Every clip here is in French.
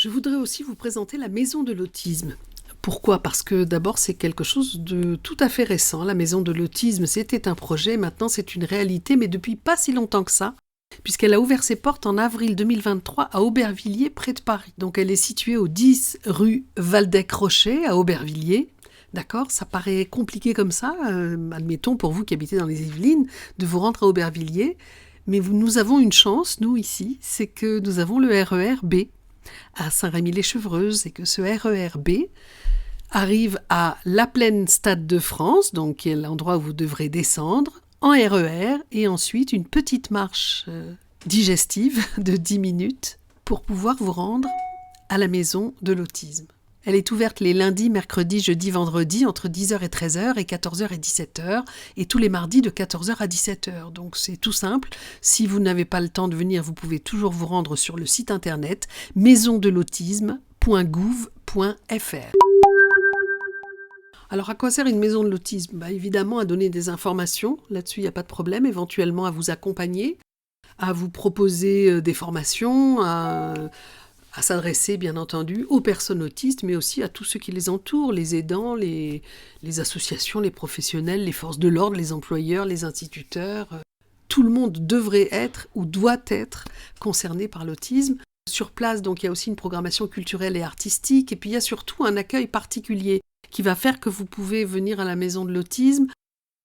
Je voudrais aussi vous présenter la maison de l'autisme. Pourquoi? Parce que d'abord, c'est quelque chose de tout à fait récent. La maison de l'autisme, c'était un projet, maintenant c'est une réalité, mais depuis pas si longtemps que ça, puisqu'elle a ouvert ses portes en avril 2023 à Aubervilliers, près de Paris. Donc elle est située au 10 rue Waldeck-Rochet, à Aubervilliers. D'accord, ça paraît compliqué comme ça, admettons pour vous qui habitez dans les Yvelines, de vous rendre à Aubervilliers, mais nous avons une chance, nous ici, c'est que nous avons le RER B à Saint-Rémy-lès-Chevreuses et que ce RER B arrive à La Plaine Stade de France, donc qui est l'endroit où vous devrez descendre, en RER, et ensuite une petite marche digestive de 10 minutes pour pouvoir vous rendre à la maison de l'autisme. Elle est ouverte les lundis, mercredis, jeudis, vendredis entre 10h et 13h et 14h et 17h et tous les mardis de 14h à 17h. Donc c'est tout simple. Si vous n'avez pas le temps de venir, vous pouvez toujours vous rendre sur le site internet maisondelautisme.gouv.fr. Alors à quoi sert une maison de l'autisme? Évidemment à donner des informations, là-dessus il n'y a pas de problème, éventuellement à vous accompagner, à vous proposer des formations, à s'adresser bien entendu aux personnes autistes, mais aussi à tous ceux qui les entourent, les aidants, les associations, les professionnels, les forces de l'ordre, les employeurs, les instituteurs. Tout le monde devrait être ou doit être concerné par l'autisme. Sur place, donc, il y a aussi une programmation culturelle et artistique, et puis il y a surtout un accueil particulier qui va faire que vous pouvez venir à la maison de l'autisme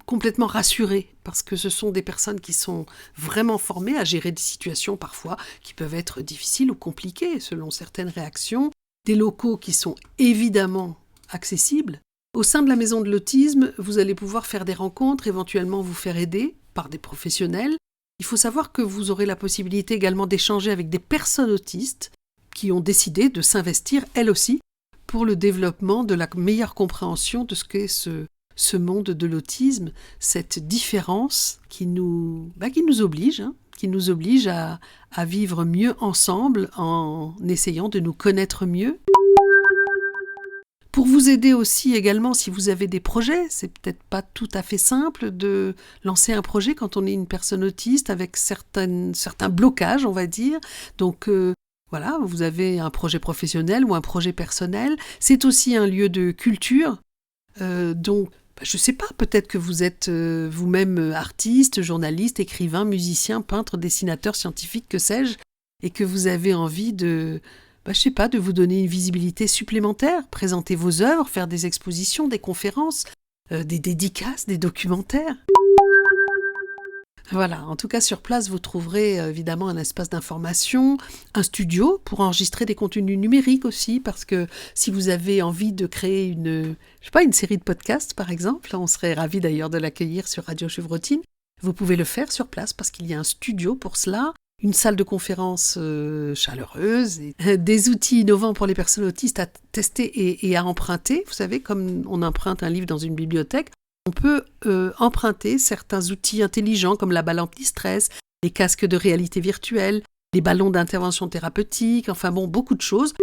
complètement rassurés, parce que ce sont des personnes qui sont vraiment formées à gérer des situations parfois qui peuvent être difficiles ou compliquées selon certaines réactions, des locaux qui sont évidemment accessibles. Au sein de la maison de l'autisme, vous allez pouvoir faire des rencontres, éventuellement vous faire aider par des professionnels. Il faut savoir que vous aurez la possibilité également d'échanger avec des personnes autistes qui ont décidé de s'investir, elles aussi, pour le développement de la meilleure compréhension de ce qu'est ce monde de l'autisme, cette différence qui nous oblige, à vivre mieux ensemble en essayant de nous connaître mieux. Pour vous aider aussi également, si vous avez des projets, c'est peut-être pas tout à fait simple de lancer un projet quand on est une personne autiste avec certains blocages, on va dire. Donc voilà, vous avez un projet professionnel ou un projet personnel. C'est aussi un lieu de culture, donc je ne sais pas, peut-être que vous êtes vous-même artiste, journaliste, écrivain, musicien, peintre, dessinateur, scientifique, que sais-je, et que vous avez envie de vous donner une visibilité supplémentaire, présenter vos œuvres, faire des expositions, des conférences, des dédicaces, des documentaires. Voilà, en tout cas sur place, vous trouverez évidemment un espace d'information, un studio pour enregistrer des contenus numériques aussi, parce que si vous avez envie de créer une série de podcasts par exemple, on serait ravis d'ailleurs de l'accueillir sur Radio Chevrotine, vous pouvez le faire sur place parce qu'il y a un studio pour cela, une salle de conférence chaleureuse, et des outils innovants pour les personnes autistes à tester et à emprunter. Vous savez, comme on emprunte un livre dans une bibliothèque, on peut emprunter certains outils intelligents comme la balle anti-stress, les casques de réalité virtuelle, les ballons d'intervention thérapeutique, beaucoup de choses.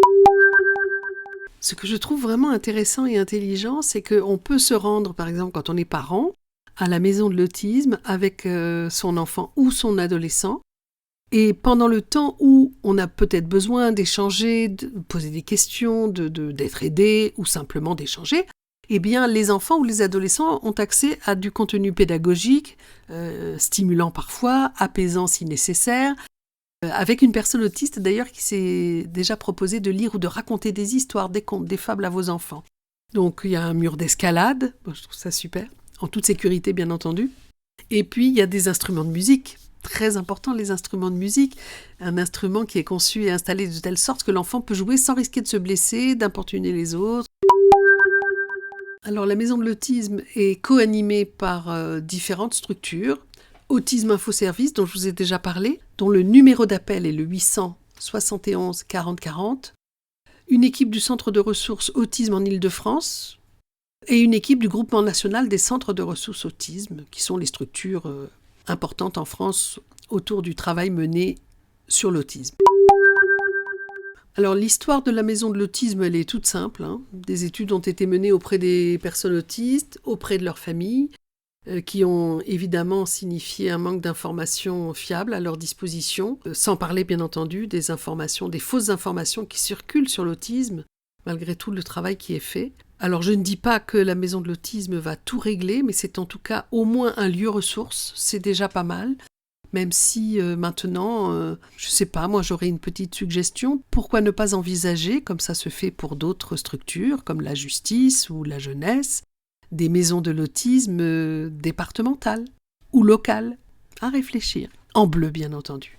Ce que je trouve vraiment intéressant et intelligent, c'est qu'on peut se rendre, par exemple, quand on est parent, à la maison de l'autisme avec son enfant ou son adolescent. Et pendant le temps où on a peut-être besoin d'échanger, de poser des questions, d'être aidé ou simplement d'échanger, eh bien, les enfants ou les adolescents ont accès à du contenu pédagogique, stimulant parfois, apaisant si nécessaire, avec une personne autiste d'ailleurs qui s'est déjà proposé de lire ou de raconter des histoires, des contes, des fables à vos enfants. Donc il y a un mur d'escalade, je trouve ça super, en toute sécurité bien entendu. Et puis il y a des instruments de musique, très important les instruments de musique, un instrument qui est conçu et installé de telle sorte que l'enfant peut jouer sans risquer de se blesser, d'importuner les autres. Alors la maison de l'autisme est co-animée par différentes structures. Autisme Info Service, dont je vous ai déjà parlé, dont le numéro d'appel est le 800 71 40 40. Une équipe du Centre de ressources Autisme en Île-de-France et une équipe du Groupement national des centres de ressources autisme, qui sont les structures importantes en France autour du travail mené sur l'autisme. Alors l'histoire de la maison de l'autisme, elle est toute simple. Des études ont été menées auprès des personnes autistes, auprès de leurs familles. qui ont évidemment signifié un manque d'informations fiables à leur disposition, sans parler bien entendu des fausses informations qui circulent sur l'autisme, malgré tout le travail qui est fait. Alors je ne dis pas que la maison de l'autisme va tout régler, mais c'est en tout cas au moins un lieu ressource, c'est déjà pas mal. Même si maintenant, je ne sais pas, moi j'aurais une petite suggestion. Pourquoi ne pas envisager, comme ça se fait pour d'autres structures, comme la justice ou la jeunesse, des maisons de l'autisme départementales ou locales? À réfléchir. En bleu, bien entendu.